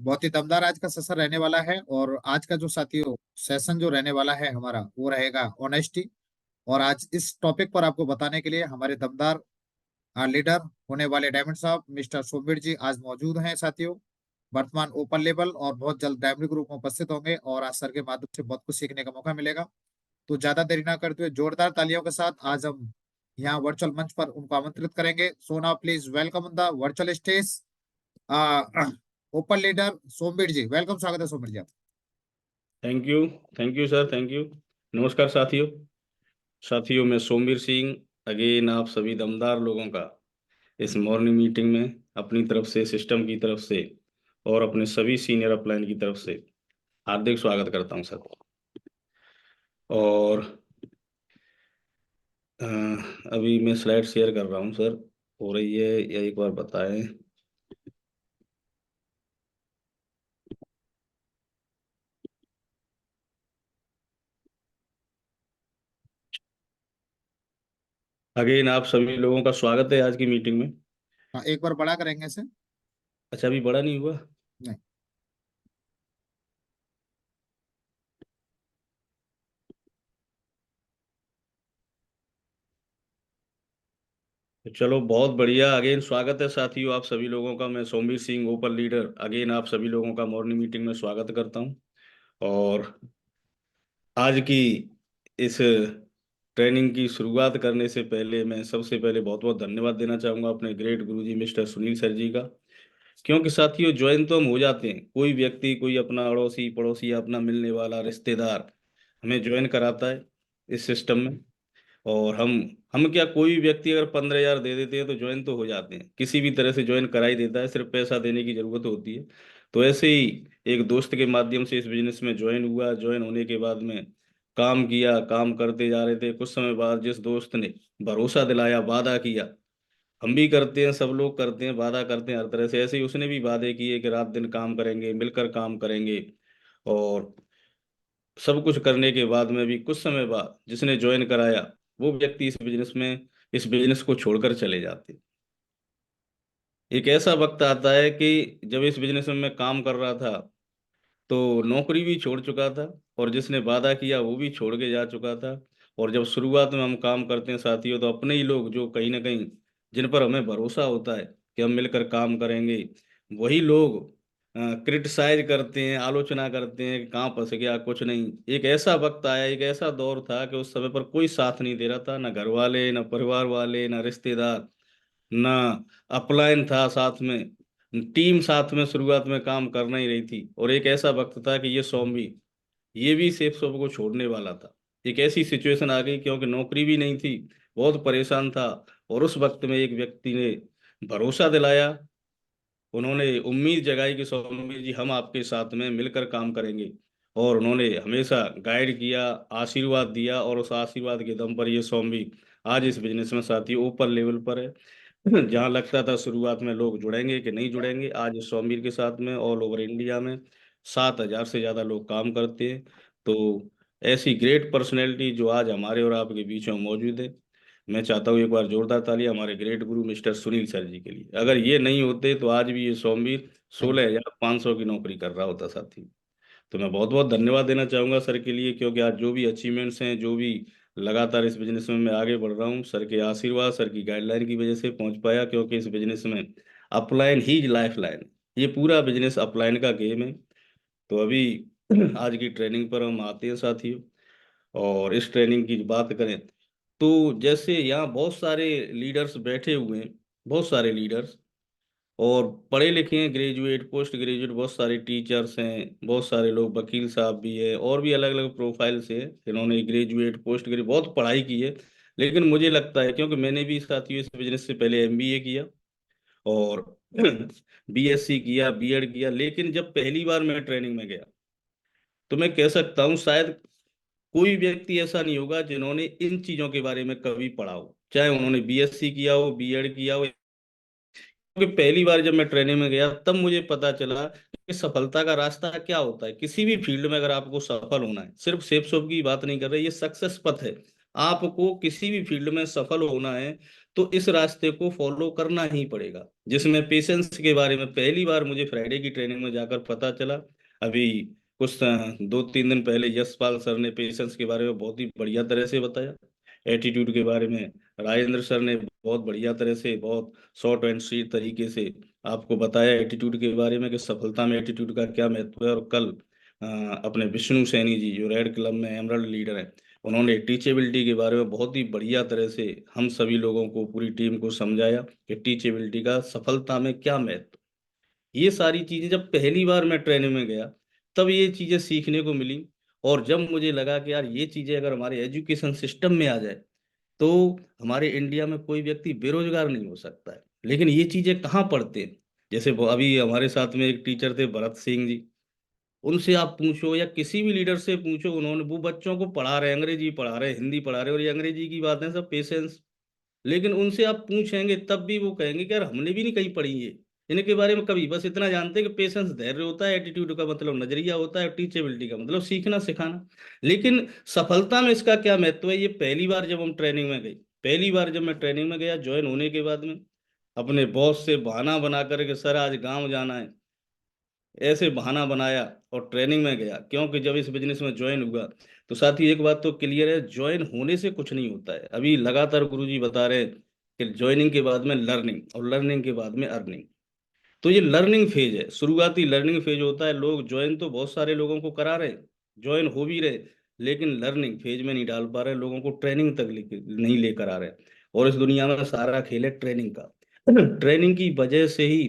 बहुत ही दमदार आज का सेशन रहने वाला है। और आज का जो साथियों सेशन जो रहने वाला है हमारा वो रहेगा ऑनेस्टी। और आज इस टॉपिक पर आपको बताने के लिए हमारे दमदार लीडर होने वाले डायमंड साहब मिस्टर सोमवीर जी आज मौजूद हैं साथियों। वर्तमान ओपन लेवल और बहुत जल्द डायमंड ग्रुप में उपस्थित होंगे और आज सर के माध्यम से बहुत कुछ सीखने का मौका मिलेगा। तो ज्यादा देरी ना करते हुए जोरदार तालियों के साथ आज हम यहाँ वर्चुअल मंच पर उनको आमंत्रित करेंगे। So now please welcome on the virtual stage open leader Somvir ji. Welcome, स्वागत है सोमवीर जी आप। Thank you. Thank you sir, thank you. नमस्कार साथियों। साथियों, मैं सोमवीर सिंह अगेन आप सभी दमदार लोगों का इस मॉर्निंग मीटिंग में अपनी तरफ से, सिस्टम की तरफ से और अपने सभी सीनियर अपलाइन की तरफ से हार्दिक स्वागत करता हूं सर। और अ, अभी मैं स्लाइड शेयर कर रहा हूं सर। हो रही है या एक बार बताएं। अगेन आप सभी लोगों का स्वागत है आज की मीटिंग में। हाँ, एक बार बड़ा करेंगे इसे। अच्छा, अभी बड़ा नहीं हुआ। नहीं। तो चलो, बहुत बढ़िया। अगेन स्वागत है साथियों आप सभी लोगों का। मैं Somvir Singh open leader again आप सभी लोगों का मॉर्निंग मीटिंग में स्वागत करता हूं। और आज की इस ट्रेनिंग की शुरुआत करने से पहले मैं सबसे पहले बहुत बहुत धन्यवाद देना चाहूंगा अपने ग्रेट गुरुजी मिस्टर सुनील सर जी का। क्योंकि साथियों, ज्वाइन तो हम हो जाते हैं, कोई व्यक्ति, कोई अपना अड़ोसी पड़ोसी या अपना मिलने वाला रिश्तेदार हमें ज्वाइन कराता है इस सिस्टम में। और हम क्या, कोई भी व्यक्ति अगर 15,000 दे देते हैं तो ज्वाइन तो हो जाते हैं, किसी भी तरह से ज्वाइन करा ही देता है, सिर्फ पैसा देने की जरूरत होती है। तो ऐसे ही एक दोस्त के माध्यम से इस बिजनेस में ज्वाइन हुआ। ज्वाइन होने के बाद में काम किया, काम करते जा रहे थे। कुछ समय बाद जिस दोस्त ने भरोसा दिलाया, वादा किया, हम भी करते हैं, सब लोग करते हैं, वादा करते हैं हर तरह से, ऐसे ही उसने भी वादे किए कि रात दिन काम करेंगे, मिलकर काम करेंगे। और सब कुछ करने के बाद में भी कुछ समय बाद जिसने ज्वाइन कराया वो व्यक्ति इस बिजनेस को छोड़कर चले जाते। एक ऐसा वक्त आता है कि जब इस बिजनेस में मैं काम कर रहा था तो नौकरी भी छोड़ चुका था, और जिसने वादा किया वो भी छोड़ के जा चुका था। और जब शुरुआत में हम काम करते हैं साथियों, तो अपने ही लोग जो कहीं ना कहीं, जिन पर हमें भरोसा होता है कि हम मिलकर काम करेंगे, वही लोग क्रिटिसाइज करते हैं, आलोचना करते हैं कि कहाँ फंस गया, कुछ नहीं। एक ऐसा वक्त आया, एक ऐसा दौर था कि उस समय पर कोई साथ नहीं दे रहा था, ना घर वाले, ना परिवार वाले, ना रिश्तेदार, ना अपलाइन था साथ में, टीम साथ में शुरुआत में काम कर नहीं रही थी। और एक ऐसा वक्त था कि ये भी सेफ शॉप को छोड़ने वाला था। एक ऐसी सिचुएशन आ गई क्योंकि नौकरी भी नहीं थी, बहुत परेशान था। और उस वक्त में एक व्यक्ति ने भरोसा दिलाया, उन्होंने उम्मीद जगाई कि सौम्य जी हम आपके साथ में मिलकर काम करेंगे। और उन्होंने हमेशा गाइड किया, आशीर्वाद दिया, और उस आशीर्वाद के दम पर ये सौम्य आज इस बिजनेस में साथी ऊपर लेवल पर है। जहाँ लगता था शुरुआत में लोग जुड़ेंगे कि नहीं जुड़ेंगे, आज इस सौमीर के साथ में ऑल ओवर इंडिया में 7,000 से ज़्यादा लोग काम करते हैं। तो ऐसी ग्रेट पर्सनैलिटी जो आज हमारे और आपके बीच में मौजूद है, मैं चाहता हूँ एक बार जोरदार ताली हमारे ग्रेट गुरु मिस्टर सुनील सर जी के लिए। अगर ये नहीं होते तो आज भी ये सौमीर थैंक 16,500 की नौकरी कर रहा होता साथी। तो मैं बहुत बहुत धन्यवाद देना चाहूंगा सर के लिए, क्योंकि आज जो भी अचीवमेंट्स हैं, जो भी लगातार इस बिजनेस में मैं आगे बढ़ रहा हूँ, सर के आशीर्वाद, सर की गाइडलाइन की वजह से पहुंच पाया। क्योंकि इस बिजनेस में अपलाइन ही लाइफ लाइन, ये पूरा बिजनेस अपलाइन का गेम है। तो अभी आज की ट्रेनिंग पर हम आते हैं साथियों। और इस ट्रेनिंग की बात करें तो जैसे यहाँ बहुत सारे लीडर्स बैठे हुए हैं, बहुत सारे लीडर्स, और पढ़े लिखे हैं, ग्रेजुएट, पोस्ट ग्रेजुएट, बहुत सारे टीचर्स हैं, बहुत सारे लोग, वकील साहब भी है, और भी अलग अलग प्रोफाइल से हैं। इन्होंने ग्रेजुएट, पोस्ट ग्रेजुएट बहुत पढ़ाई की है। लेकिन मुझे लगता है, क्योंकि मैंने भी साथियों इस बिजनेस से पहले एमबीए किया और बीएससी किया, बीएड किया, लेकिन जब पहली बार मैं ट्रेनिंग में गया तो मैं कह सकता हूँ शायद कोई व्यक्ति ऐसा नहीं होगा जिन्होंने इन चीजों के बारे में कभी पढ़ा हो, चाहे उन्होंने बीएससी किया हो, बीएड किया हो। क्योंकि पहली बार जब मैं ट्रेनिंग में गया तब मुझे पता चला कि सफलता का रास्ता क्या होता है। किसी भी फील्ड में अगर आपको सफल होना है, सिर्फ सेफ शॉप की बात नहीं कर रहे, ये सक्सेस पथ है। आपको किसी भी फील्ड में सफल होना है तो इस रास्ते को फॉलो करना ही पड़ेगा, जिसमें पेशेंस के बारे में पहली बार मुझे फ्राइडे की ट्रेनिंग में जाकर पता चला। अभी कुछ 2-3 दिन पहले यशपाल सर ने पेशेंस के बारे में बहुत ही बढ़िया तरह से बताया। एटीट्यूड के बारे में राजेंद्र सर ने बहुत बढ़िया तरह से, बहुत शॉर्ट एंड स्वीट तरीके से आपको बताया एटीट्यूड के बारे में कि सफलता में एटीट्यूड का क्या महत्व है। और कल अपने विष्णु सैनी जी जो रेड क्लब में एमरल्ड लीडर हैं, उन्होंने टीचेबिलिटी के बारे में बहुत ही बढ़िया तरह से हम सभी लोगों को, पूरी टीम को समझाया कि टीचेबिलिटी का सफलता में क्या महत्व। ये सारी चीजें जब पहली बार मैं ट्रेनिंग में गया तब ये चीजें सीखने को मिली। और जब मुझे लगा कि यार ये चीजें अगर हमारे एजुकेशन सिस्टम में आ जाए तो हमारे इंडिया में कोई व्यक्ति बेरोजगार नहीं हो सकता है। लेकिन ये चीजें कहाँ पढ़ते हैं? जैसे अभी हमारे साथ में एक टीचर थे भरत सिंह जी, उनसे आप पूछो या किसी भी लीडर से पूछो, उन्होंने वो बच्चों को पढ़ा रहे, अंग्रेजी पढ़ा रहे, हिंदी पढ़ा रहे, और ये अंग्रेजी की बात है सब पेशेंस। लेकिन उनसे आप पूछेंगे तब भी वो कहेंगे कि यार हमने भी नहीं कहीं पढ़ी है इनके बारे में कभी, बस इतना जानते हैं कि पेशेंस धैर्य होता है, एटीट्यूड का मतलब नजरिया होता है, टीचेबिलिटी का मतलब सीखना सिखाना। लेकिन सफलता में इसका क्या महत्व है, ये पहली बार जब हम ट्रेनिंग में गए, पहली बार जब मैं ट्रेनिंग में गया ज्वाइन होने के बाद में, अपने बॉस से बहाना बना करके सर आज गांव जाना है, ऐसे बहाना बनाया और ट्रेनिंग में गया। क्योंकि जब इस बिजनेस में ज्वाइन हुआ तो साथ ही एक बात तो क्लियर है, ज्वाइन होने से कुछ नहीं होता है। अभी लगातार गुरुजी बता रहे हैं कि ज्वाइनिंग के बाद में लर्निंग और लर्निंग के बाद में अर्निंग। तो ये लर्निंग फेज है, शुरुआती लर्निंग फेज होता है। लोग ज्वाइन तो बहुत सारे लोगों को करा रहे, ज्वाइन हो भी रहे, लेकिन लर्निंग फेज में नहीं डाल पा रहे, लोगों को ट्रेनिंग तक नहीं लेकर आ रहे। और इस दुनिया में सारा खेल है ट्रेनिंग का। ट्रेनिंग की वजह से ही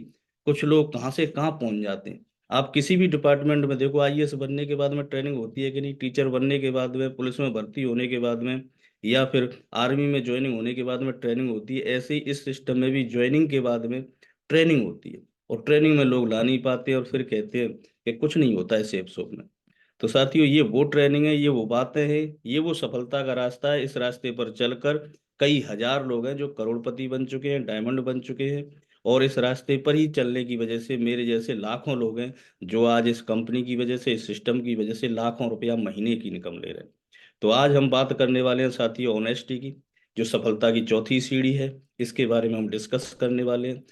कुछ लोग कहाँ से कहाँ पहुंच जाते हैं। आप किसी भी डिपार्टमेंट में देखो, आईएएस बनने के बाद में ट्रेनिंग होती है कि नहीं, टीचर बनने के बाद में, पुलिस में भर्ती होने के बाद में, या फिर आर्मी में ज्वाइनिंग होने के बाद में ट्रेनिंग होती है। ऐसे ही इस सिस्टम में भी ज्वाइनिंग के बाद में ट्रेनिंग होती है। और ट्रेनिंग में लोग ला नहीं पाते और फिर कहते हैं कि कुछ नहीं होता है सेफ शॉप में। तो साथियों, ये वो ट्रेनिंग है, ये वो बातें हैं, ये वो सफलता का रास्ता है। इस रास्ते पर चलकर कई हजार लोग हैं जो करोड़पति बन चुके हैं, डायमंड बन चुके हैं। और इस रास्ते पर ही चलने की वजह से मेरे जैसे लाखों लोग हैं जो आज इस कंपनी की वजह से, इस सिस्टम की वजह से लाखों रुपया महीने की इनकम ले रहे हैं। तो आज हम बात करने वाले हैं साथियों ऑनेस्टी की, जो सफलता की चौथी सीढ़ी है। इसके बारे में हम डिस्कस करने वाले हैं।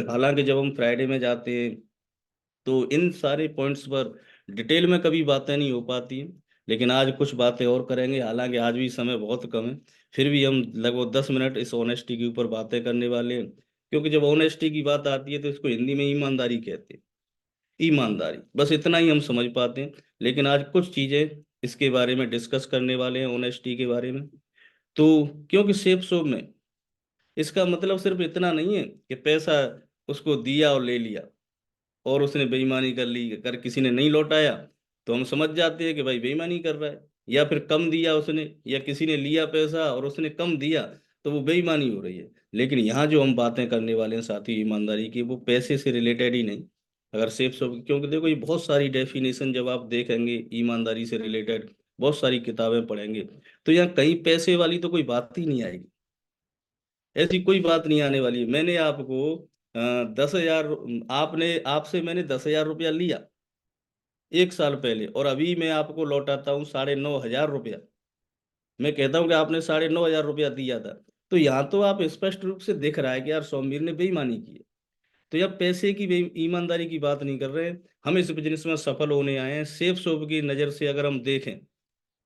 हालांकि जब हम फ्राइडे में जाते हैं तो इन सारे पॉइंट्स पर डिटेल में कभी बातें नहीं हो पाती हैं। लेकिन आज कुछ बातें और करेंगे, हालांकि आज भी समय बहुत कम है, फिर भी हम लगभग 10 मिनट इस ऑनेस्टी के ऊपर बातें करने वाले हैं। क्योंकि जब ऑनेस्टी की बात आती है तो इसको हिंदी में ईमानदारी कहते हैं। ईमानदारी, बस इतना ही हम समझ पाते हैं। लेकिन आज कुछ चीजें इसके बारे में डिस्कस करने वाले हैं, ऑनेस्टी के बारे में। तो क्योंकि सेफ शॉप में इसका मतलब सिर्फ इतना नहीं है कि पैसा उसको दिया और ले लिया और उसने बेईमानी कर ली, अगर किसी ने नहीं लौटाया तो हम समझ जाते हैं कि भाई बेईमानी कर रहा है। या फिर कम दिया उसने, या किसी ने लिया पैसा और उसने कम दिया, तो वो बेईमानी हो रही है। लेकिन यहाँ जो हम बातें करने वाले हैं साथी ईमानदारी की, वो पैसे से रिलेटेड ही नहीं। अगर सेफ सब, क्योंकि देखो ये बहुत सारी डेफिनेशन जब आप देखेंगे ईमानदारी से रिलेटेड, बहुत सारी किताबें पढ़ेंगे, तो यहाँ कहीं पैसे वाली तो कोई बात ही नहीं आएगी। ऐसी कोई बात नहीं आने वाली है। मैंने आपको 10,000, आपने आपसे मैंने 10,000 रुपया लिया 1 साल पहले, और अभी मैं आपको लौटाता हूँ 9,500 रुपया। मैं कहता हूँ कि आपने 9,500 रुपया दिया था। तो यहाँ तो आप स्पष्ट रूप से दिख रहा है कि यार सौमीर ने बेईमानी की है। तो यह पैसे की ईमानदारी की बात नहीं कर रहे हैं। हम इस बिजनेस में सफल होने आए हैं सेफ शॉप की नज़र से अगर हम देखें,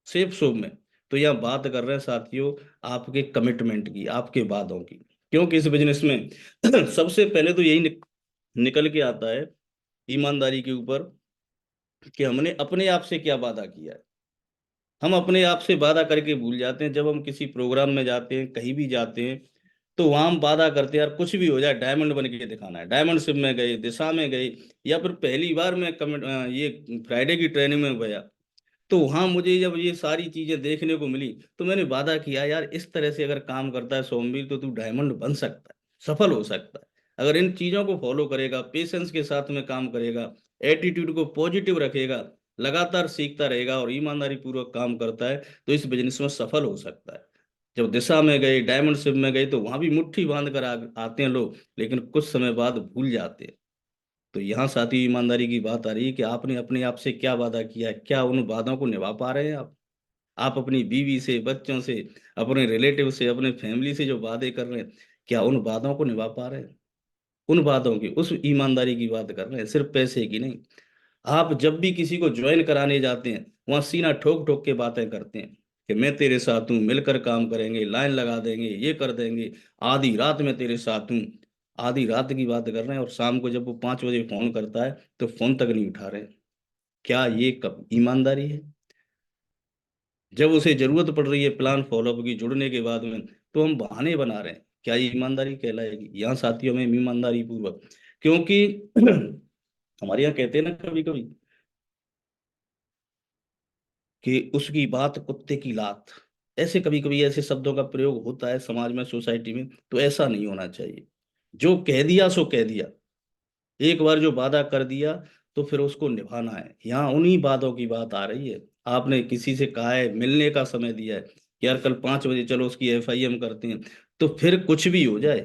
सेफ शॉप में, तो यह बात कर रहे हैं साथियों आपके कमिटमेंट की, आपके वादों की। क्योंकि इस बिजनेस में सबसे पहले तो यही निकल के आता है ईमानदारी के ऊपर कि हमने अपने आप से क्या वादा किया है। हम अपने आप से वादा करके भूल जाते हैं। जब हम किसी प्रोग्राम में जाते हैं, कहीं भी जाते हैं, तो वहां हम वादा करते हैं यार कुछ भी हो जाए डायमंड बन के दिखाना है। डायमंड शिप में गए, दिशा में गए, या फिर पहली बार मैं ये फ्राइडे की ट्रेनिंग में गया, तो वहां मुझे जब ये सारी चीजें देखने को मिली तो मैंने वादा किया यार इस तरह से अगर काम करता है सोमवीर तो तू डायमंड बन सकता है, सफल हो सकता है। अगर इन चीजों को फॉलो करेगा, पेशेंस के साथ में काम करेगा, एटीट्यूड को पॉजिटिव रखेगा, लगातार सीखता रहेगा और ईमानदारी पूर्वक काम करता है, तो इस बिजनेस में सफल हो सकता है। जब दिशा में गए, डायमंड शिप में गए, तो वहां भी मुट्ठी बांध कर आते हैं लोग, लेकिन कुछ समय बाद भूल जाते हैं। तो यहाँ साथी ईमानदारी की बात आ रही है कि आपने अपने आप से क्या वादा किया है, क्या उन वादों को निभा पा रहे हैं आप। आप अपनी बीवी से, बच्चों से, अपने रिलेटिव से, अपने फैमिली से जो वादे कर रहे हैं, क्या उन वादों को निभा पा रहे हैं? उन वादों की, उस ईमानदारी की बात कर रहे हैं, सिर्फ पैसे की नहीं। आप जब भी किसी को ज्वाइन कराने जाते हैं, वहां सीना ठोक ठोक के बातें करते हैं कि मैं तेरे साथ हूँ, मिलकर काम करेंगे, लाइन लगा देंगे, ये कर देंगे, आधी रात में तेरे साथ हूँ। आधी रात की बात कर रहे हैं, और शाम को जब वो 5 बजे फोन करता है तो फोन तक नहीं उठा रहे। क्या ये कब ईमानदारी है? जब उसे जरूरत पड़ रही है प्लान फॉलोअप की जुड़ने के बाद में, तो हम बहाने बना रहे हैं। क्या ये ईमानदारी कहलाएगी? यहाँ साथियों में ईमानदारी पूर्वक, क्योंकि हमारे यहाँ कहते हैं ना कभी कभी कि उसकी बात कुत्ते की लात, ऐसे कभी कभी ऐसे शब्दों का प्रयोग होता है समाज में, सोसाइटी में। तो ऐसा नहीं होना चाहिए। जो कह दिया सो कह दिया। एक बार जो वादा कर दिया तो फिर उसको निभाना है। यहाँ उन्हीं वादों की बात आ रही है। आपने किसी से कहा है, मिलने का समय दिया है कि यार कल 5 बजे चलो उसकी FIM करते हैं, तो फिर कुछ भी हो जाए,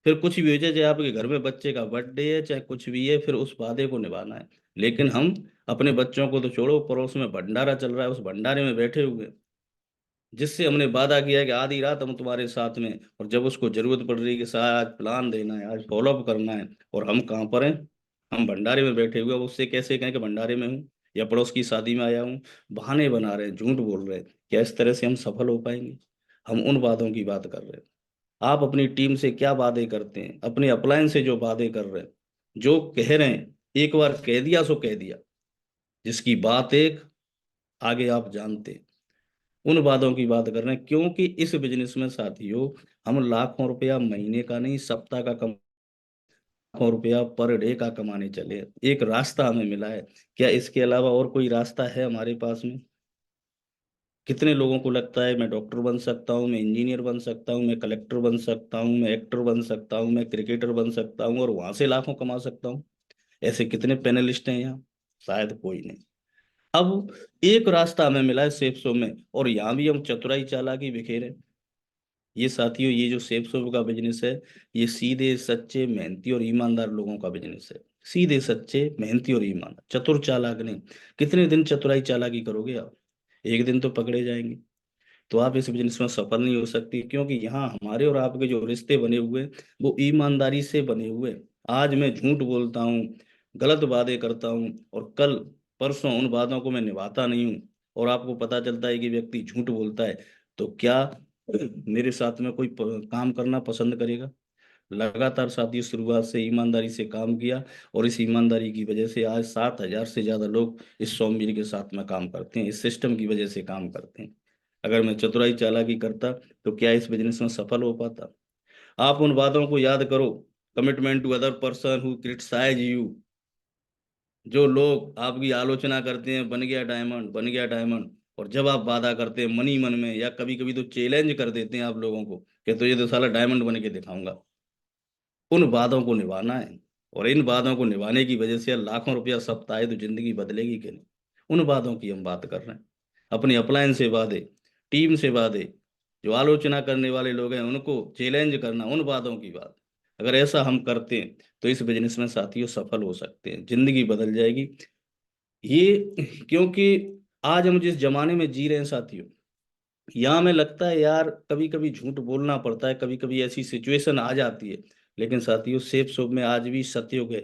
फिर कुछ भी हो जाए, चाहे आपके घर में बच्चे का बर्थडे है, चाहे कुछ भी है, फिर उस वादे को निभाना है। लेकिन हम अपने बच्चों को तो छोड़ो, पड़ोस में भंडारा चल रहा है, उस भंडारे में बैठे हुए हैं, जिससे हमने वादा किया है कि आधी रात हम तुम्हारे साथ में, और जब उसको जरूरत पड़ रही है कि सर आज प्लान देना है, आज फॉलोअप करना है, और हम कहाँ पर हैं? हम भंडारे में बैठे हुए हैं। उससे कैसे कहें कि भंडारे में हूँ या पड़ोस की शादी में आया हूँ? बहाने बना रहे हैं, झूठ बोल रहे हैं। क्या इस तरह से हम सफल हो पाएंगे? हम उन वादों की बात कर रहे हैं। आप अपनी टीम से क्या वादे करते हैं? अपने अपलायन से जो वादे कर रहे हैं, जो कह रहे हैं, एक बार कह दिया सो कह दिया। जिसकी बात एक, आगे आप जानते हैं। उन वादों की बात कर रहे हैं, क्योंकि इस बिजनेस में साथियों, हम लाखों रुपया महीने का नहीं, सप्ताह का कम, लाखों रुपया पर डे का कमाने चले। एक रास्ता हमें मिला है। क्या इसके अलावा और कोई रास्ता है हमारे पास में? कितने लोगों को लगता है मैं डॉक्टर बन सकता हूँ, मैं इंजीनियर बन सकता हूँ, मैं कलेक्टर बन सकता हूँ, मैं एक्टर बन सकता हूँ, मैं क्रिकेटर बन सकता हूँ, और वहां से लाखों कमा सकता हूँ? ऐसे कितने पैनलिस्ट हैं यहाँ? शायद कोई नहीं। अब एक रास्ता हमें मिला है सेफ शो में, और यहाँ भी हम चतुराई चालाकी बिखेरे। ये साथियों, ये जो सेफ शॉप का बिजनेस है, ये सीधे सच्चे मेहनती और ईमानदार लोगों का बिजनेस है। सीधे सच्चे मेहनती और ईमानदार, चतुर चालाक नहीं। कितने दिन चतुराई चालाकी करोगे आप? एक दिन तो पकड़े जाएंगे। तो आप इस बिजनेस में सफल नहीं हो सकती, क्योंकि यहाँ हमारे और आपके जो रिश्ते बने हुए हैं, वो ईमानदारी से बने हुए हैं। आज मैं झूठ बोलता हूँ, गलत वादे करता हूँ, और कल परसों उन वादों को मैं निभाता नहीं हूँ, और आपको पता चलता है कि व्यक्ति झूठ बोलता है, तो क्या मेरे साथ में कोई काम करना पसंद करेगा? लगातार साथियों शुरुआत से ईमानदारी से काम किया, और इस ईमानदारी की वजह से आज 7,000 से ज्यादा लोग इस सोमवीर के साथ में काम करते हैं, इस सिस्टम की वजह से काम करते हैं। अगर मैं चतुराई चालाकी करता तो क्या इस बिजनेस में सफल हो पाता? आप उन बातों को याद करो। Commitment to other person who criticise you. जो लोग आपकी आलोचना करते हैं, बन गया डायमंड, बन गया डायमंड, और जब आप वादा करते हैं मनी मन में, या कभी कभी तो चैलेंज कर देते हैं आप लोगों को कि तो ये तो साला डायमंड बन के दिखाऊंगा। उन वादों को निभाना है, और इन वादों को निभाने की वजह से लाखों रुपया सप्ताह आए तो जिंदगी बदलेगी कि नहीं? उन वादों की हम बात कर रहे हैं। अपनी अपलायन से वादे, टीम से वादे, जो आलोचना करने वाले लोग हैं उनको चैलेंज करना, उन वादों की बात। अगर ऐसा हम करते हैं तो इस बिजनेस में साथियों सफल हो सकते हैं, जिंदगी बदल जाएगी। ये क्योंकि आज हम जिस जमाने में जी रहे हैं साथियों, यहाँ में लगता है यार कभी कभी झूठ बोलना पड़ता है, कभी कभी ऐसी सिचुएशन आ जाती है। लेकिन साथियों, सेफ शॉप में आज भी सतयुग है,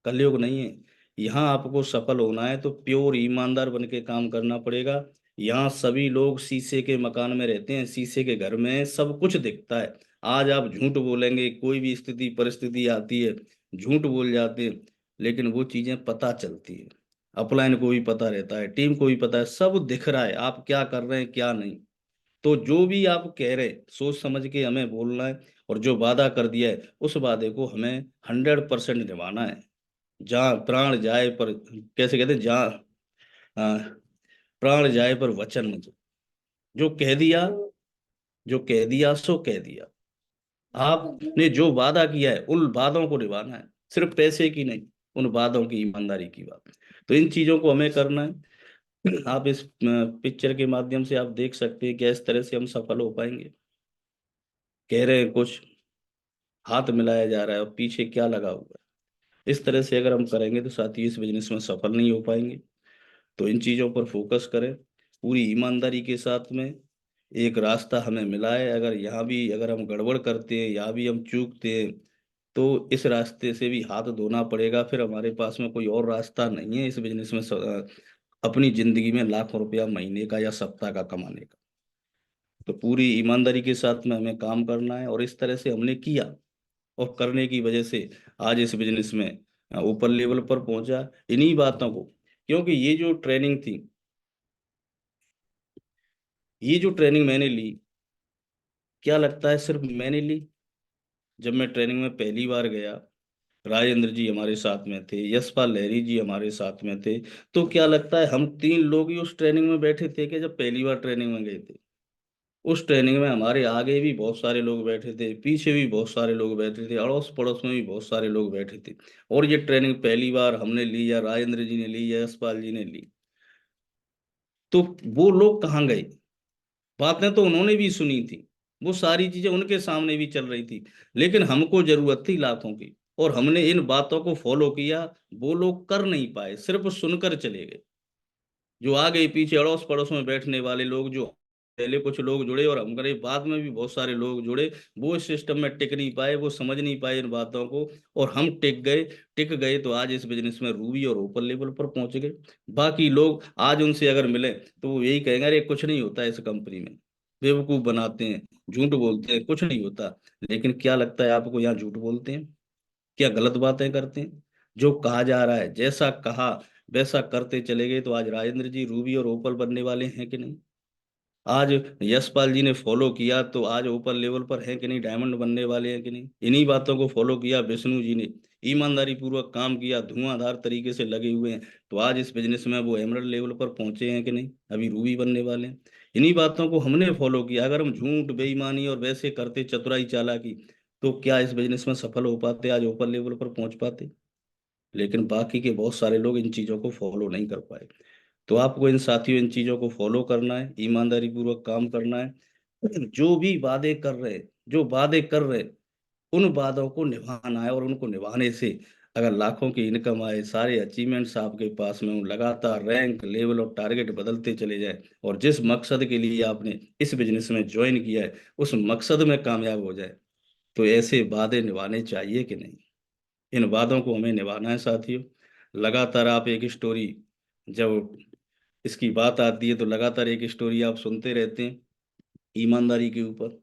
कलयुग नहीं है। यहाँ आपको सफल होना है तो प्योर ईमानदार बन के काम करना पड़ेगा। यहाँ सभी लोग शीशे के मकान में रहते हैं, शीशे के घर में सब कुछ दिखता है। आज आप झूठ बोलेंगे, कोई भी स्थिति परिस्थिति आती है, झूठ बोल जाते हैं, लेकिन वो चीजें पता चलती है। अपलाइन को भी पता रहता है, टीम को भी पता है, सब दिख रहा है आप क्या कर रहे हैं क्या नहीं। तो जो भी आप कह रहे हैं, सोच समझ के हमें बोलना है, और जो वादा कर दिया है उस वादे को हमें 100% निभाना है। जहाँ प्राण जाए पर, कैसे कहते हैं, जहाँ आ, प्राण जाए पर वचन मत। जो कह दिया, जो कह दिया सो कह दिया। आपने जो वादा किया है उन वादों को निभाना है, सिर्फ पैसे की नहीं, उन वादों की ईमानदारी की बात। तो इन चीजों को हमें करना है। आप इस पिक्चर के माध्यम से आप देख सकते हैं कि इस तरह से हम सफल हो पाएंगे। कह रहे हैं कुछ, हाथ मिलाया जा रहा है और पीछे क्या लगा हुआ है। इस तरह से अगर हम करेंगे तो साथ ही इस बिजनेस में सफल नहीं हो पाएंगे। तो इन चीजों पर फोकस करें, पूरी ईमानदारी के साथ में एक रास्ता हमें मिला है। अगर यहाँ भी अगर हम गड़बड़ करते हैं, यहाँ भी हम चूकते हैं, तो इस रास्ते से भी हाथ धोना पड़ेगा। फिर हमारे पास में कोई और रास्ता नहीं है इस बिजनेस में अपनी जिंदगी में लाखों रुपया महीने का या सप्ताह का कमाने का। तो पूरी ईमानदारी के साथ में हमें काम करना है, और इस तरह से हमने किया, और करने की वजह से आज इस बिजनेस में ऊपर लेवल पर पहुंचा, इन्हीं बातों को। क्योंकि ये जो ट्रेनिंग मैंने ली, क्या लगता है सिर्फ मैंने ली? जब मैं ट्रेनिंग में पहली बार गया, राजेंद्र जी हमारे साथ में थे, यशपाल लहरी जी हमारे साथ में थे, तो क्या लगता है हम 3 लोग ही उस ट्रेनिंग में बैठे थे कि जब पहली बार ट्रेनिंग में गए थे? उस ट्रेनिंग में हमारे आगे भी बहुत सारे लोग बैठे थे, पीछे भी बहुत सारे लोग बैठे थे, अड़ोस पड़ोस में भी बहुत सारे लोग बैठे थे। और ये ट्रेनिंग पहली बार हमने ली, या राजेंद्र जी ने ली, या यशपाल जी ने ली, तो वो लोग कहाँ गए? बातें तो उन्होंने भी सुनी थी, वो सारी चीजें उनके सामने भी चल रही थी, लेकिन हमको जरूरत थी लाखों की, और हमने इन बातों को फॉलो किया। वो लोग कर नहीं पाए, सिर्फ सुनकर चले गए। जो आगे पीछे अड़ोस पड़ोस में बैठने वाले लोग, जो पहले कुछ लोग जुड़े और हमारे बाद में भी बहुत सारे लोग जुड़े, वो इस सिस्टम में टिक नहीं पाए, वो समझ नहीं पाए इन बातों को, और हम टिक गए तो आज इस बिजनेस में रूबी और ऊपर लेवल पर पहुंच गए। बाकी लोग आज उनसे अगर मिले तो वो यही कहेंगे, अरे कुछ नहीं होता है इस कंपनी में, बेवकूफ बनाते हैं, झूठ बोलते हैं, कुछ नहीं होता। लेकिन क्या लगता है आपको, यहाँ झूठ बोलते हैं? क्या गलत बातें करते हैं? जो कहा जा रहा है, जैसा कहा वैसा करते चले गए, तो आज राजेंद्र जी रूबी और ओपल बनने वाले हैं कि नहीं? आज यशपाल जी ने फॉलो किया तो आज ऊपर लेवल पर है कि नहीं, डायमंड बनने वाले हैं कि नहीं? इन्हीं बातों को फॉलो किया विष्णु जी ने, ईमानदारी पूर्वक काम किया, धुआंधार तरीके से लगे हुए हैं, तो आज इस बिजनेस में वो एमरल्ड लेवल पर पहुंचे हैं कि नहीं, अभी रूबी बनने वाले हैं। इन्हीं बातों को हमने फॉलो किया। अगर हम झूठ बेईमानी और वैसे करते चतुराई चालाकी, तो क्या इस बिजनेस में सफल हो पाते, आज ऊपर लेवल पर पहुंच पाते? लेकिन बाकी के बहुत सारे लोग इन चीजों को फॉलो नहीं कर पाए। तो आपको इन साथियों इन चीजों को फॉलो करना है, ईमानदारी पूर्वक काम करना है। जो भी वादे कर रहे हैं, जो वादे कर रहे हैं, उन वादों को निभाना है, और उनको निभाने से अगर लाखों की इनकम आए, सारे अचीवमेंट्स आपके पास में हो, लगातार रैंक लेवल और टारगेट बदलते चले जाए, और जिस मकसद के लिए आपने इस बिजनेस में ज्वाइन किया है उस मकसद में कामयाब हो जाए, तो ऐसे वादे निभाने चाहिए कि नहीं? इन वादों को हमें निभाना है साथियों। लगातार आप एक स्टोरी, जब इसकी बात आती है तो लगातार एक स्टोरी आप सुनते रहते हैं ईमानदारी के ऊपर।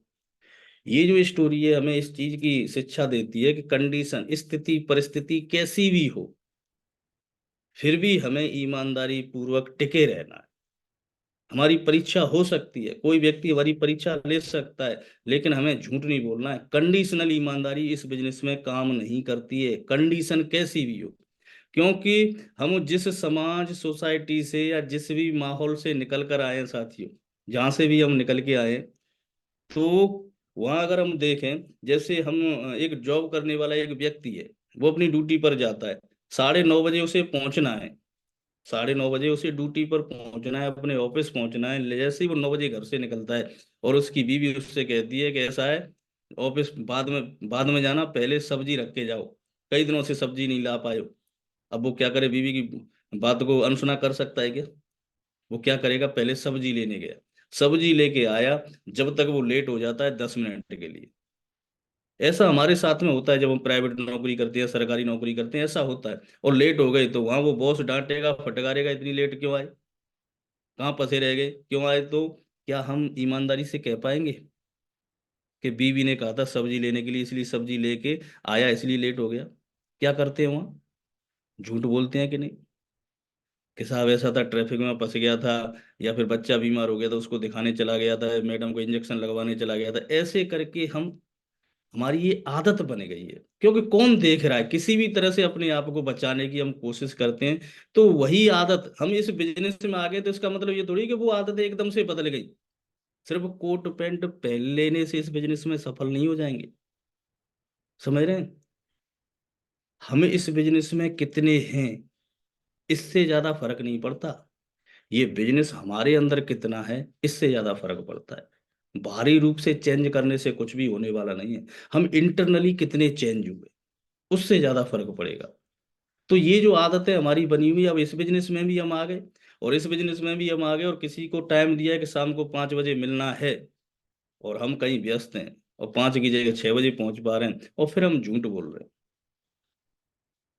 ये जो स्टोरी है हमें इस चीज की शिक्षा देती है कि कंडीशन, स्थिति परिस्थिति कैसी भी हो, फिर भी हमें ईमानदारी पूर्वक टिके रहना है। हमारी परीक्षा हो सकती है, कोई व्यक्ति हमारी परीक्षा ले सकता है, लेकिन हमें झूठ नहीं बोलना है। कंडीशनल ईमानदारी इस बिजनेस में काम नहीं करती है, कंडीशन कैसी भी हो। क्योंकि हम जिस समाज सोसाइटी से या जिस भी माहौल से निकल कर आए हैं साथियों, जहां से भी हम निकल के आए हैं, तो वहां अगर हम देखें, जैसे हम एक जॉब करने वाला एक व्यक्ति है, वो अपनी ड्यूटी पर जाता है, 9:30 बजे उसे पहुंचना है, 9:30 बजे उसे ड्यूटी पर पहुंचना है, अपने ऑफिस पहुंचना है। जैसे ही वो 9 बजे घर से निकलता है, और उसकी बीवी उससे कहती है कि ऐसा है, ऑफिस बाद में जाना, पहले सब्जी रख के जाओ, कई दिनों से सब्जी नहीं ला पाए हो। अब वो क्या करे, बीवी की बात को अनसुना कर सकता है क्या? वो क्या करेगा, पहले सब्जी लेने गया, सब्जी लेके आया, जब तक वो लेट हो जाता है 10 मिनट के लिए। ऐसा हमारे साथ में होता है, जब हम प्राइवेट नौकरी करते हैं, सरकारी नौकरी करते हैं, ऐसा होता है। और लेट हो गए तो वहां वो बॉस डांटेगा फटकारेगा, इतनी लेट क्यों आए, कहाँ फंसे रह गए, क्यों आए? तो क्या हम ईमानदारी से कह पाएंगे कि बीवी ने कहा था सब्जी लेने के लिए, इसलिए सब्जी लेके आया, इसलिए लेट हो गया? क्या करते हैं वहां, झूठ बोलते हैं कि नहीं? कि साहब ऐसा था, ट्रैफिक में फंस गया था, या फिर बच्चा बीमार हो गया था, उसको दिखाने चला गया था, मैडम को इंजेक्शन लगवाने चला गया था। ऐसे करके हम, हमारी ये आदत बन गई है। क्योंकि कौन देख रहा है, किसी भी तरह से अपने आप को बचाने की हम कोशिश करते हैं, तो वही आदत हम इस बिजनेस में आ गए, तो इसका मतलब ये थोड़ी कि वो आदत एकदम से बदल गई। सिर्फ कोट पैंट पहन लेने से इस बिजनेस में सफल नहीं हो जाएंगे, समझ रहे हैं? हमें इस बिजनेस में कितने हैं, इससे ज्यादा फर्क नहीं पड़ता। ये बिजनेस हमारे अंदर कितना है, इससे ज्यादा फर्क पड़ता है। बाहरी रूप से चेंज करने से कुछ भी होने वाला नहीं है, हम इंटरनली कितने चेंज हुए, उससे ज्यादा फर्क पड़ेगा। तो ये जो आदतें हमारी बनी हुई, अब इस बिजनेस में भी हम आ गए, और इस बिजनेस में भी हम आ गए और किसी को टाइम दिया है कि शाम को 5 बजे मिलना है, और हम कहीं व्यस्त हैं और 5 की जगह 6 बजे पहुंच पा रहे हैं, और फिर हम झूठ बोल रहे हैं।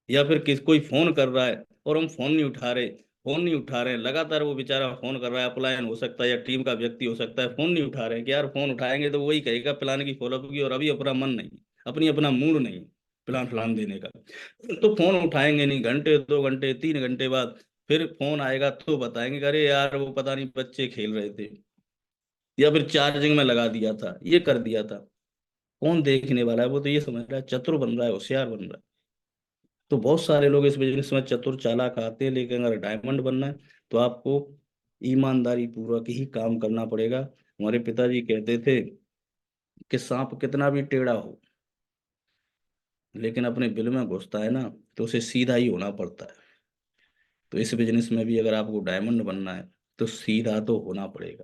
या फिर कोई फोन कर रहा है और हम फोन नहीं उठा रहे हैं लगातार, वो बेचारा फोन कर रहा है, अपलायन हो सकता है या टीम का व्यक्ति हो सकता है, फोन नहीं उठा रहे हैं कि यार फोन उठाएंगे तो वही कहेगा प्लान की फॉलोअप की, और अभी अपना मन नहीं, अपना मूड नहीं प्लान प्लान देने का। तो फोन उठाएंगे नहीं, घंटे 2 घंटे 3 घंटे बाद फिर फोन आएगा तो बताएंगे कि अरे यार वो पता नहीं बच्चे खेल रहे थे, या फिर चार्जिंग में लगा दिया था, ये कर दिया था। कौन देखने वाला है? वो तो ये समझ रहा है चतुर बन रहा है, होशियार बन रहा है। तो बहुत सारे लोग इस बिजनेस में चतुर चालाक आते हैं, लेकिन अगर डायमंड बनना है तो आपको ईमानदारी पूर्वक ही काम करना पड़ेगा। हमारे पिताजी कहते थे कि सांप कितना भी टेढ़ा हो, लेकिन अपने बिल में घुसता है ना, तो उसे सीधा ही होना पड़ता है। तो इस बिजनेस में भी अगर आपको डायमंड बनना है तो सीधा तो होना पड़ेगा,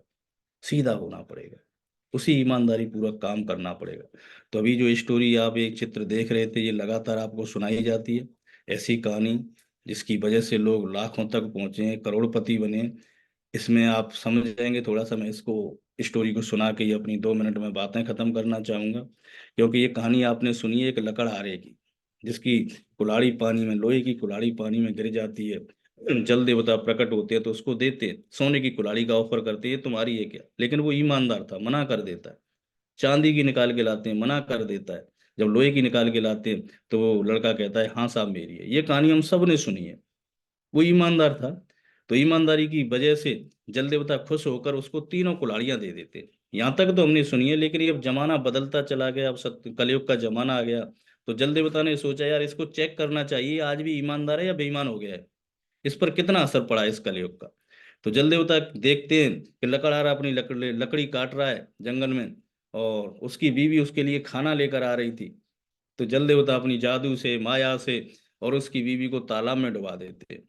सीधा होना पड़ेगा, उसी ईमानदारी पूर्वक काम करना पड़ेगा। तो अभी जो स्टोरी आप एक चित्र देख रहे थे, ये लगातार आपको सुनाई जाती है, ऐसी कहानी जिसकी वजह से लोग लाखों तक पहुंचे, करोड़पति बने। इसमें आप समझ जाएंगे, थोड़ा सा मैं इसको स्टोरी को सुना के ही अपनी 2 मिनट में बातें खत्म करना चाहूंगा। क्योंकि ये कहानी आपने सुनी है एक लकड़हारे की, जिसकी कुल्हाड़ी पानी में, लोहे की कुल्हाड़ी पानी में गिर जाती है। जल देवता प्रकट होते हैं तो उसको देते हैं, सोने की कुल्हाड़ी का ऑफर करते हैं तुम्हारी है क्या, लेकिन वो ईमानदार था, मना कर देता है। चांदी की निकाल के लाते हैं, मना कर देता है। जब लोहे की निकाल के लाते हैं तो वो लड़का कहता है हाँ साहब मेरी है। ये कहानी हम सब ने सुनी है। वो ईमानदार था, तो ईमानदारी की वजह से जल देवता खुश होकर उसको तीनों कुल्हाड़ियां दे देते। यहाँ तक तो हमने सुनी है, लेकिन ये अब जमाना बदलता चला गया, अब सत्य कलयुग का जमाना आ गया। तो जल देवता ने सोचा यार इसको चेक करना चाहिए, आज भी ईमानदार है या बेईमान हो गया है, इस पर कितना असर पड़ा है इस कलयुग का। तो जल देवता देखते हैं कि लकड़हारा अपनी लकड़ी लकड़ी काट रहा है जंगल में, और उसकी बीवी उसके लिए खाना लेकर आ रही थी। तो जल देवता अपनी जादू से, माया से, और उसकी बीवी को तालाब में डुबा देते हैं।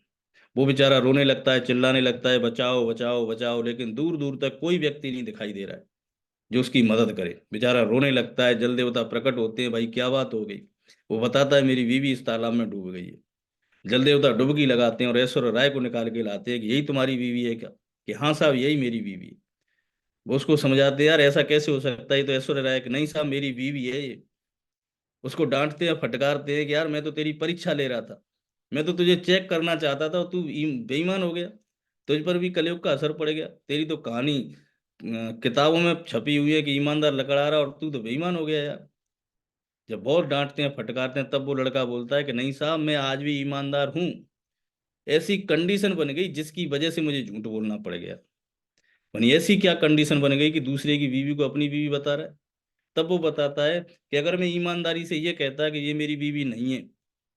वो बेचारा रोने लगता है, चिल्लाने लगता है बचाओ बचाओ बचाओ, लेकिन दूर दूर तक कोई व्यक्ति नहीं दिखाई दे रहा है जो उसकी मदद करे। बेचारा रोने लगता है, जल देवता प्रकट होते हैं, भाई क्या बात हो गई? वो बताता है मेरी बीवी इस तालाब में डूब गई है। जल देवता डुबकी लगाते हैं और ऐश्वर्य राय को निकाल के लाते हैं कि यही तुम्हारी बीवी है क्या? कि हाँ साहब यही मेरी बीवी है। वो उसको समझाते हैं यार ऐसा कैसे हो सकता है, तो ऐश्वर्य राय कि नहीं साहब मेरी बीवी है ये। उसको डांटते हैं, फटकारते हैं कि यार मैं तो तेरी परीक्षा ले रहा था, मैं तो तुझे चेक करना चाहता था, और तू बेईमान हो गया, तुझ पर भी कलयुग का असर पड़ गया। तेरी तो कहानी किताबों में छपी हुई है कि ईमानदार लकड़हारा, और तू तो बेईमान हो गया यार। जब बहुत डांटते हैं फटकारते हैं तब वो लड़का बोलता है कि नहीं साहब मैं आज भी ईमानदार हूँ, ऐसी कंडीशन बन गई जिसकी वजह से मुझे झूठ बोलना पड़ गया। बनी ऐसी क्या कंडीशन बन गई कि दूसरे की बीवी को अपनी बीवी बता रहा है। तब वो बताता है कि अगर मैं ईमानदारी से ये कहता कि ये मेरी बीवी नहीं है,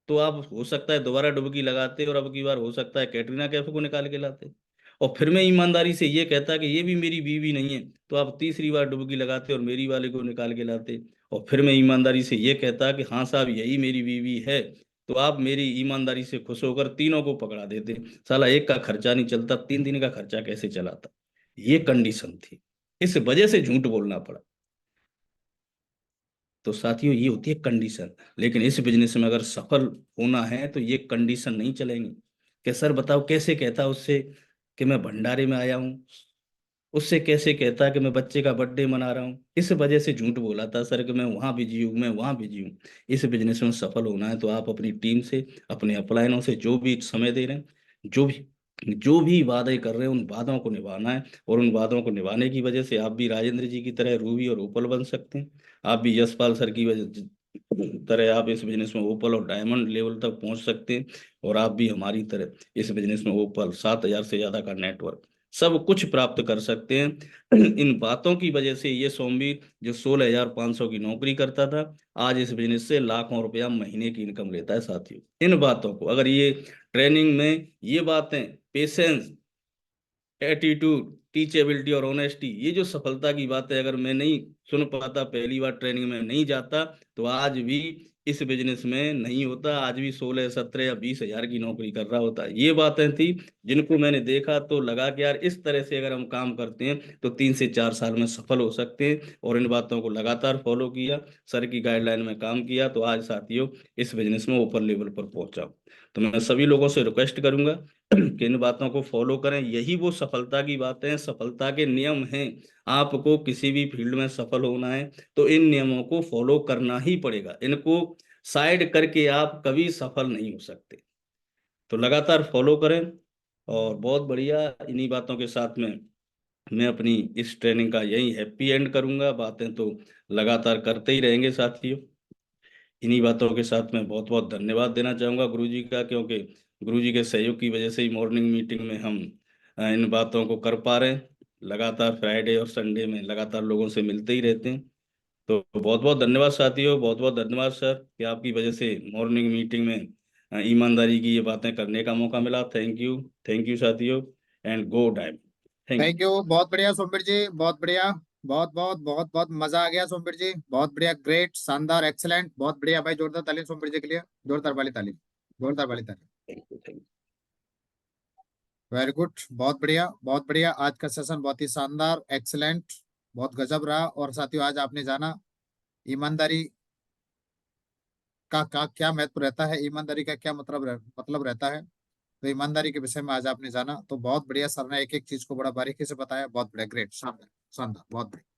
तो आप हो सकता है दोबारा डुबकी लगाते और अब की बार हो सकता है कैटरीना कैफ को निकाल के लाते। और फिर मैं ईमानदारी से ये कहता कि ये भी मेरी बीवी नहीं है, तो आप तीसरी बार डुबकी लगाते और मेरी वाले को निकाल के लाते। और फिर मैं ईमानदारी से ये कहता कि हाँ साहब यही मेरी बीवी है, तो आप मेरी ईमानदारी से खुश होकर तीनों को पकड़ा देते। साला एक का खर्चा नहीं चलता, 3 दिन का खर्चा कैसे चलाता? ये कंडीशन थी, इस वजह से झूठ बोलना पड़ा। तो साथियों ये होती है कंडीशन। लेकिन इस बिजनेस में अगर सफल होना है तो ये कंडीशन नहीं चलेंगी। कि सर बताओ कैसे कहता उससे कि मैं भंडारे में आया हूँ, उससे कैसे कहता कि मैं बच्चे का बर्थडे मना रहा हूँ, इस वजह से झूठ बोला था सर कि मैं वहां बिजी हूँ, मैं वहां बिजी हूँ। इस बिजनेस में सफल होना है तो आप अपनी टीम से, अपने अपलायनों से जो भी समय दे रहे हैं, जो भी वादे कर रहे हैं, उन वादों को निभाना है। और उन वादों को निभाने की वजह से आप भी राजेंद्र जी की तरह रूबी और ओपल बन सकते हैं। आप भी यशपाल सर की वजह तरह आप इस बिजनेस में ओपल और डायमंड लेवल तक पहुंच सकते हैं। और आप भी हमारी तरह इस बिजनेस में ओपल 7,000 से ज्यादा का नेटवर्क सब कुछ प्राप्त कर सकते हैं। इन बातों की वजह से ये सोमवीर जो 16,500 की नौकरी करता था, आज इस बिजनेस से लाखों रुपया महीने की इनकम लेता है। साथियों इन बातों को अगर ये ट्रेनिंग में, ये बातें, पेशेंस, एटीट्यूड, टीचेबिलिटी और ऑनेस्टी, ये जो सफलता की बात है, अगर मैं नहीं सुन पाता, पहली बार ट्रेनिंग में नहीं जाता, तो आज भी इस बिजनेस में नहीं होता, आज भी 16 17 या 20,000 की नौकरी कर रहा होता। ये बातें थी जिनको मैंने देखा तो लगा कि यार इस तरह से अगर हम काम करते हैं तो 3 से 4 साल में सफल हो सकते हैं। और इन बातों को लगातार फॉलो किया, सर की गाइडलाइन में काम किया, तो आज साथियों इस बिजनेस में ऊपर लेवल पर पहुंचा हूं। तो मैं सभी लोगों से रिक्वेस्ट करूंगा किन बातों को फॉलो करें, यही वो सफलता की बातें हैं, सफलता के नियम हैं। आपको किसी भी फील्ड में सफल होना है तो इन नियमों को फॉलो करना ही पड़ेगा, इनको साइड करके आप कभी सफल नहीं हो सकते। तो लगातार फॉलो करें। और बहुत बढ़िया, इन्हीं बातों के साथ में मैं अपनी इस ट्रेनिंग का यही हैप्पी एंड करूंगा। बातें तो लगातार करते ही रहेंगे साथियों। इन्हीं बातों के साथ मैं बहुत बहुत धन्यवाद देना चाहूंगा गुरुजी का, क्योंकि गुरुजी के सहयोग की वजह से ही मॉर्निंग मीटिंग में हम इन बातों को कर पा रहे हैं। लगातार फ्राइडे और संडे में लगातार लोगों से मिलते ही रहते हैं। तो बहुत बहुत धन्यवाद साथियों, बहुत बहुत धन्यवाद सर, कि आपकी वजह से मॉर्निंग मीटिंग में ईमानदारी की ये बातें करने का मौका मिला। थैंक यू साथियों, and go time. Thank thank you. You, बहुत बढ़िया सोमवीर जी, बहुत बढ़िया। बहुत बहुत बहुत बहुत मजा आ गया सोमवीर जी, बहुत बढ़िया, ग्रेट, शानदार, एक्सलेंट, बहुत बढ़िया भाई, जोरदार ताली सोमवीर जी के लिए, जोरदार वाली ताली, जोरदार वाली ताली। Thank you. वेरी गुड, बहुत बढ़िया, बहुत बढ़िया। आज का सेशन बहुत ही शानदार, एक्सलेंट, बहुत गजब रहा। और साथियों, आज आपने जाना ईमानदारी का क्या महत्व रहता है, ईमानदारी का क्या मतलब रहता है। तो ईमानदारी के विषय में आज आपने जाना, तो बहुत बढ़िया। सर ने एक एक चीज को बड़ा बारीकी से बताया, बहुत बढ़िया, ग्रेट, शानदार, शानदार, बहुत बढ़िया।